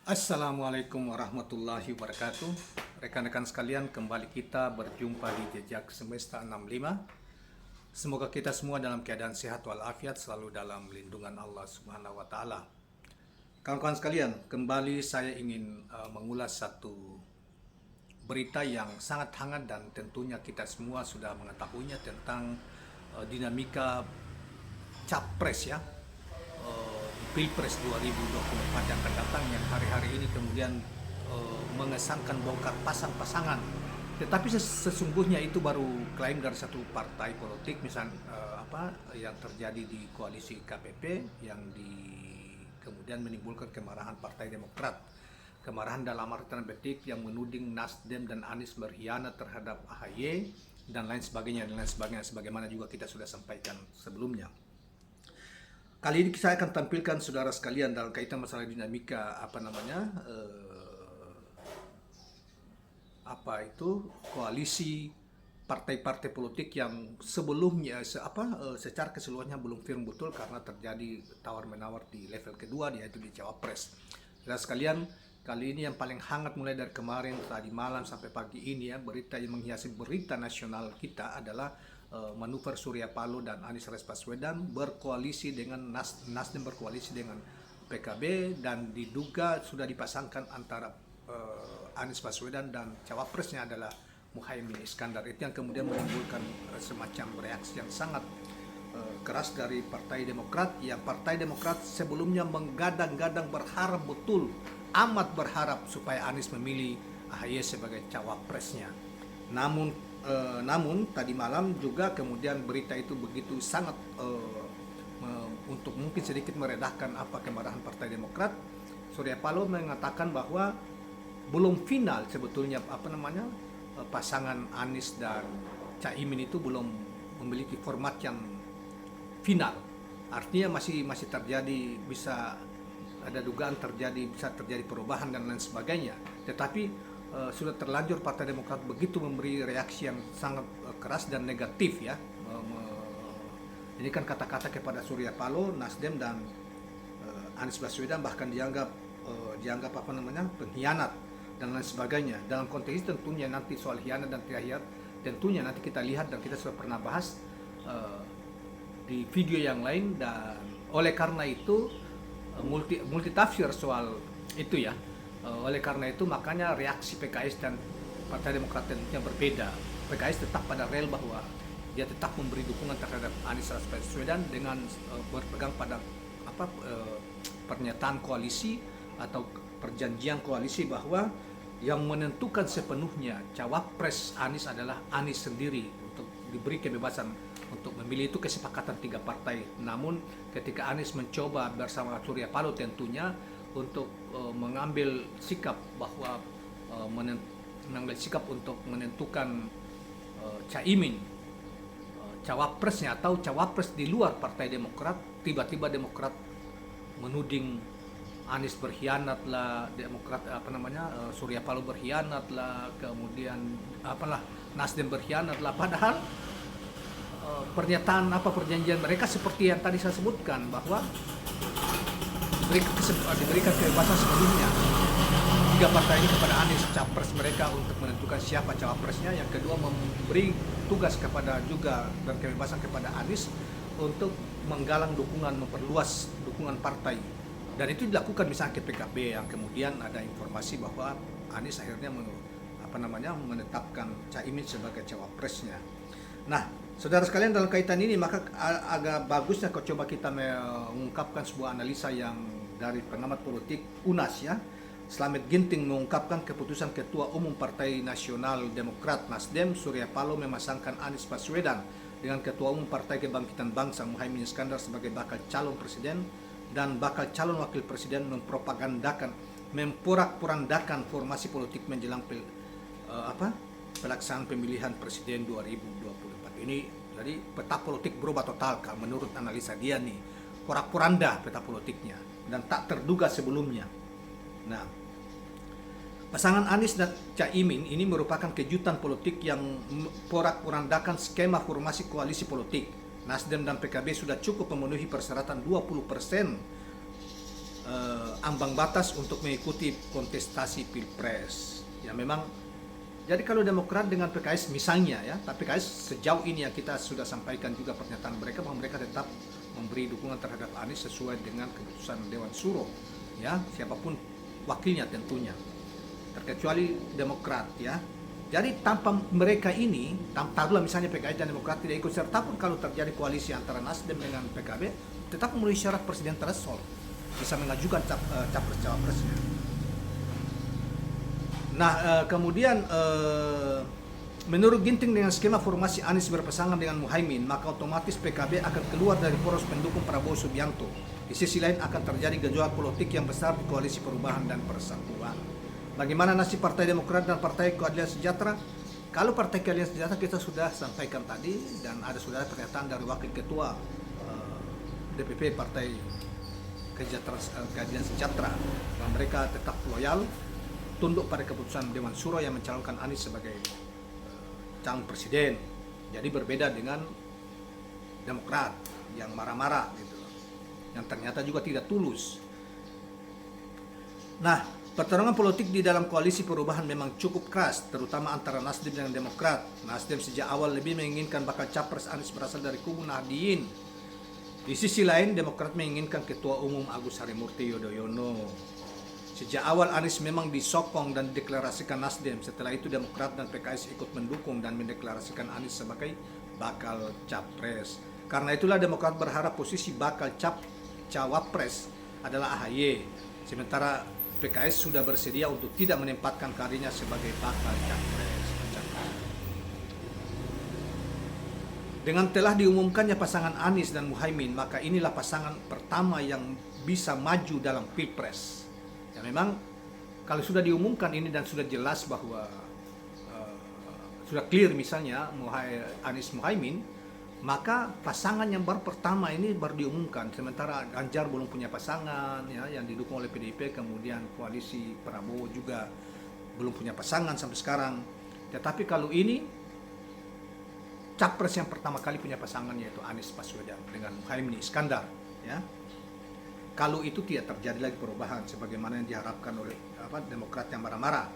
Assalamualaikum warahmatullahi wabarakatuh. Rekan-rekan sekalian, kembali kita berjumpa di Jejak Semesta 65. Semoga kita semua dalam keadaan sehat walafiat, selalu dalam lindungan Allah Subhanahu wa taala. Kawan-kawan sekalian, kembali saya ingin mengulas satu berita yang sangat hangat dan tentunya kita semua sudah mengetahuinya tentang dinamika capres ya, Pilpres 2024 yang akan datang, yang hari-hari ini kemudian mengesankan bongkar pasang pasangan. Tetapi sesungguhnya itu baru klaim dari satu partai politik, misal yang terjadi di koalisi KPP yang kemudian menimbulkan kemarahan Partai Demokrat. Kemarahan dalam arti tanda petik yang menuding Nasdem dan Anies berkhianat terhadap AHY dan lain sebagainya sebagaimana juga kita sudah sampaikan sebelumnya. Kali ini saya akan tampilkan saudara sekalian dalam kaitan masalah dinamika koalisi partai-partai politik yang sebelumnya secara keseluruhannya belum firm betul karena terjadi tawar-menawar di level kedua, yaitu di Cawapres. Saudara sekalian, kali ini yang paling hangat mulai dari kemarin tadi malam sampai pagi ini ya, berita yang menghiasi berita nasional kita adalah manuver Surya Paloh dan Anies Baswedan berkoalisi dengan Nasdem berkoalisi dengan PKB, dan diduga sudah dipasangkan antara Anies Baswedan dan cawapresnya adalah Muhaimin Iskandar. Itu yang kemudian menimbulkan semacam reaksi yang sangat keras dari Partai Demokrat, yang Partai Demokrat sebelumnya menggadang-gadang berharap betul, amat berharap supaya Anies memilih AHY sebagai cawapresnya. Namun tadi malam juga kemudian berita itu begitu sangat untuk mungkin sedikit meredahkan kemarahan Partai Demokrat. Surya Paloh mengatakan bahwa belum final sebetulnya pasangan Anies dan Caimin itu belum memiliki format yang final. Artinya masih terjadi, bisa ada dugaan bisa terjadi perubahan dan lain sebagainya. Tetapi sudah terlanjur Partai Demokrat begitu memberi reaksi yang sangat keras dan negatif ya. Ini kan kata-kata kepada Surya Paloh, Nasdem dan Anies Baswedan bahkan dianggap pengkhianat dan lain sebagainya. Dalam konteks itu tentunya nanti soal khianat dan tidak tentunya nanti kita lihat dan kita sudah pernah bahas di video yang lain, dan oleh karena itu multi tafsir soal itu ya. Oleh karena itu makanya reaksi PKS dan Partai Demokrat tentunya berbeda. PKS tetap pada rel bahwa dia tetap memberi dukungan terhadap Anies Baswedan dengan berpegang pada pernyataan koalisi atau perjanjian koalisi bahwa yang menentukan sepenuhnya cawapres Anies adalah Anies sendiri, untuk diberi kebebasan untuk memilih. Itu kesepakatan tiga partai. Namun ketika Anies mencoba bersama Surya Paloh tentunya untuk mengambil sikap bahwa mengambil sikap untuk menentukan Caimin cawapresnya atau cawapres di luar Partai Demokrat, tiba-tiba Demokrat menuding Anies berkhianat lah, Surya Paloh berkhianat lah, kemudian Nasdem berkhianat lah, padahal perjanjian mereka seperti yang tadi saya sebutkan bahwa diberikan kebebasan sebelumnya tiga partai ini kepada Anies capres mereka untuk menentukan siapa cawapresnya. Yang kedua, memberi tugas kepada juga dan kebebasan kepada Anies untuk menggalang dukungan, memperluas dukungan partai, dan itu dilakukan misalnya ke PKB, yang kemudian ada informasi bahwa Anies akhirnya menetapkan Caimin sebagai cawapresnya. Nah, saudara sekalian, dalam kaitan ini maka agak bagusnya coba kita mengungkapkan sebuah analisa yang dari pengamat politik UNAS ya. Slamet Ginting mengungkapkan keputusan Ketua Umum Partai Nasional Demokrat Nasdem Surya Paloh memasangkan Anies Baswedan dengan Ketua Umum Partai Kebangkitan Bangsa Muhaimin Iskandar sebagai bakal calon presiden dan bakal calon wakil presiden memporak-porandakan formasi politik menjelang pelaksanaan pemilihan presiden 2024 ini. Jadi peta politik berubah total menurut analisa dia nih, porak-poranda peta politiknya dan tak terduga sebelumnya. Nah, pasangan Anies dan Caimin ini merupakan kejutan politik yang porak-porandakan skema formasi koalisi politik. Nasdem dan PKB sudah cukup memenuhi persyaratan 20% ambang batas untuk mengikuti kontestasi pilpres. Ya memang, jadi kalau Demokrat dengan PKS misalnya ya, tapi PKS sejauh ini yang kita sudah sampaikan juga pernyataan mereka bahwa mereka tetap memberi dukungan terhadap Anies sesuai dengan keputusan Dewan Suro, ya siapapun wakilnya tentunya, terkecuali Demokrat ya. Jadi tanpa mereka ini, taruhlah misalnya PKS dan Demokrat tidak ikut serta pun kalau terjadi koalisi antara Nasdem dengan PKB, tetap memenuhi syarat presiden threshold, bisa mengajukan capres-cawapresnya. Nah, kemudian menurut Ginting dengan skema formasi Anies berpasangan dengan Muhaimin, maka otomatis PKB akan keluar dari poros pendukung Prabowo Subianto. Di sisi lain akan terjadi gejolak politik yang besar di Koalisi Perubahan dan Persatuan. Bagaimana nasib Partai Demokrat dan Partai Keadilan Sejahtera? Kalau Partai Keadilan Sejahtera kita sudah sampaikan tadi, dan sudah ada pernyataan dari Wakil Ketua DPP Partai Keadilan Sejahtera, bahwa mereka tetap loyal tunduk pada keputusan Dewan Suro yang mencalonkan Anies sebagai calon presiden. Jadi berbeda dengan Demokrat yang marah-marah gitu, yang ternyata juga tidak tulus. Nah, pertarungan politik di dalam Koalisi Perubahan memang cukup keras, terutama antara Nasdem dan Demokrat. Nasdem sejak awal lebih menginginkan bakal capres Anies berasal dari kubu Nahdien. Di sisi lain, Demokrat menginginkan Ketua Umum Agus Harimurti Yudhoyono. Sejak awal Anies memang disokong dan dideklarasikan Nasdem. Setelah itu Demokrat dan PKS ikut mendukung dan mendeklarasikan Anies sebagai bakal capres. Karena itulah Demokrat berharap posisi bakal cawapres adalah AHY. Sementara PKS sudah bersedia untuk tidak menempatkan karirnya sebagai bakal capres. Dengan telah diumumkannya pasangan Anies dan Muhaimin, maka inilah pasangan pertama yang bisa maju dalam Pilpres. Ya memang kalau sudah diumumkan ini dan sudah jelas bahwa sudah clear misalnya Anies Muhaimin, maka pasangan yang baru pertama ini baru diumumkan. Sementara Ganjar belum punya pasangan ya, yang didukung oleh PDIP, kemudian koalisi Prabowo juga belum punya pasangan sampai sekarang. Tetapi kalau ini capres yang pertama kali punya pasangan yaitu Anies Baswedan dengan Muhaimin Iskandar ya. Kalau itu tidak terjadi lagi perubahan sebagaimana yang diharapkan oleh Demokrat yang marah-marah.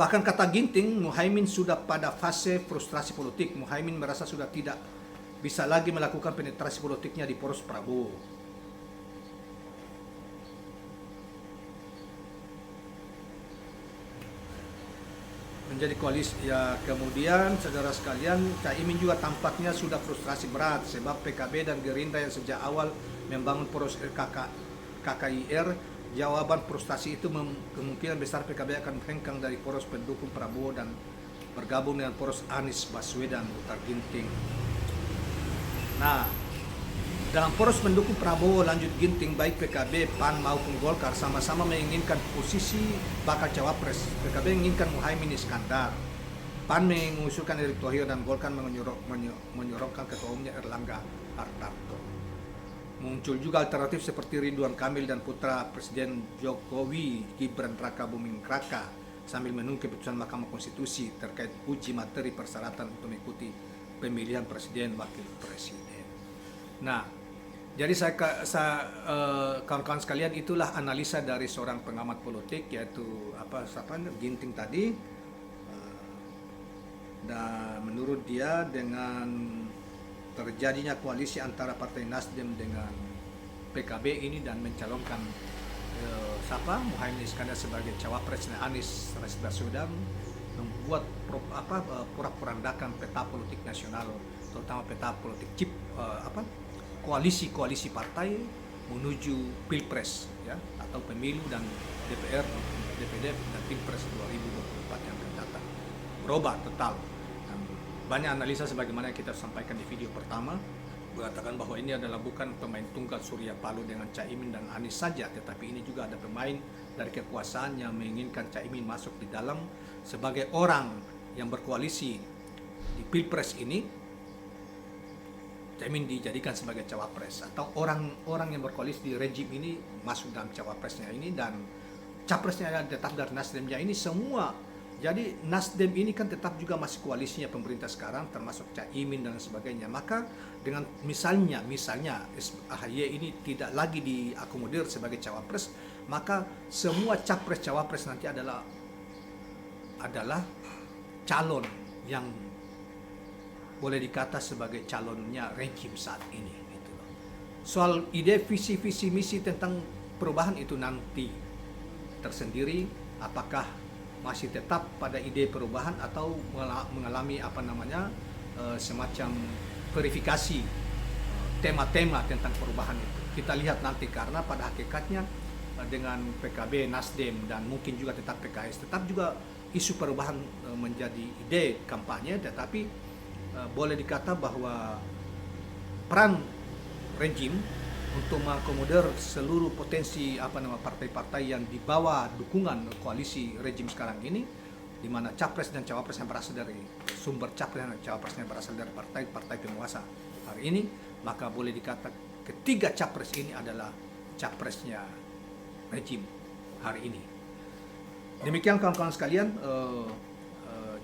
Bahkan kata Ginting, Muhaimin sudah pada fase frustrasi politik. Muhaimin merasa sudah tidak bisa lagi melakukan penetrasi politiknya di poros Prabowo. Menjadi koalisi ya. Kemudian saudara sekalian, Caimin juga tampaknya sudah frustrasi berat sebab PKB dan Gerindra yang sejak awal membangun poros KKIR, jawaban frustasi itu kemungkinan besar PKB akan hengkang dari poros pendukung Prabowo dan bergabung dengan poros Anies Baswedan, utar Ginting. Nah, dalam poros pendukung Prabowo, lanjut Ginting, baik PKB, PAN maupun Golkar sama-sama menginginkan posisi bakal cawapres. PKB menginginkan Muhaimin Iskandar, PAN mengusulkan Erick Thohir, dan Golkar menyorongkan ketua umumnya Erlangga Hartarto. Muncul juga alternatif seperti Ridwan Kamil dan putra Presiden Jokowi, Gibran Raka Buming Raka, sambil menunggu keputusan Mahkamah Konstitusi terkait uji materi persyaratan untuk mengikuti pemilihan presiden wakil presiden. Nah, jadi kawan-kawan sekalian, itulah analisa dari seorang pengamat politik yaitu Ginting tadi. Dan menurut dia dengan terjadinya koalisi antara Partai Nasdem dengan PKB ini dan mencalonkan Muhaimin Iskandar sebagai cawapres Anies Baswedan membuat porak-porandakan peta politik nasional, terutama peta politik koalisi partai menuju Pilpres ya, atau pemilu dan DPR, DPD dan Pilpres 2024 yang akan datang. Berubah total. Banyak analisa sebagaimana yang kita sampaikan di video pertama, mengatakan bahwa ini adalah bukan pemain tunggal Surya Paloh dengan Caimin dan Anies saja, tetapi ini juga ada pemain dari kekuasaan yang menginginkan Caimin masuk di dalam sebagai orang yang berkoalisi di Pilpres ini. Caimin dijadikan sebagai cawapres, atau orang yang berkoalisi di rejim ini masuk dalam cawapresnya ini, dan capresnya adalah tetap dari Nasdem. Ini semua Jadi Nasdem ini kan tetap juga masih koalisinya pemerintah sekarang, termasuk Caimin dan sebagainya. Maka dengan misalnya AHY ini tidak lagi diakomodir sebagai cawapres, maka semua capres cawapres nanti adalah calon yang boleh dikata sebagai calonnya rejim saat ini. Gitu. Soal ide visi misi tentang perubahan itu nanti tersendiri, apakah masih tetap pada ide perubahan atau mengalami semacam verifikasi tema-tema tentang perubahan itu. Kita lihat nanti, karena pada hakikatnya dengan PKB, Nasdem, dan mungkin juga tetap PKS, tetap juga isu perubahan menjadi ide kampanye, tetapi boleh dikata bahwa peran rejim untuk mengakomodir seluruh potensi partai-partai yang di bawah dukungan koalisi rejim sekarang ini, di mana capres dan cawapres yang berasal dari sumber capres dan cawapres yang berasal dari partai penguasa hari ini, maka boleh dikata ketiga capres ini adalah capresnya rejim hari ini. Demikian kawan-kawan sekalian,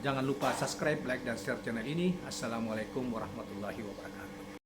jangan lupa subscribe, like, dan share channel ini. Assalamualaikum warahmatullahi wabarakatuh.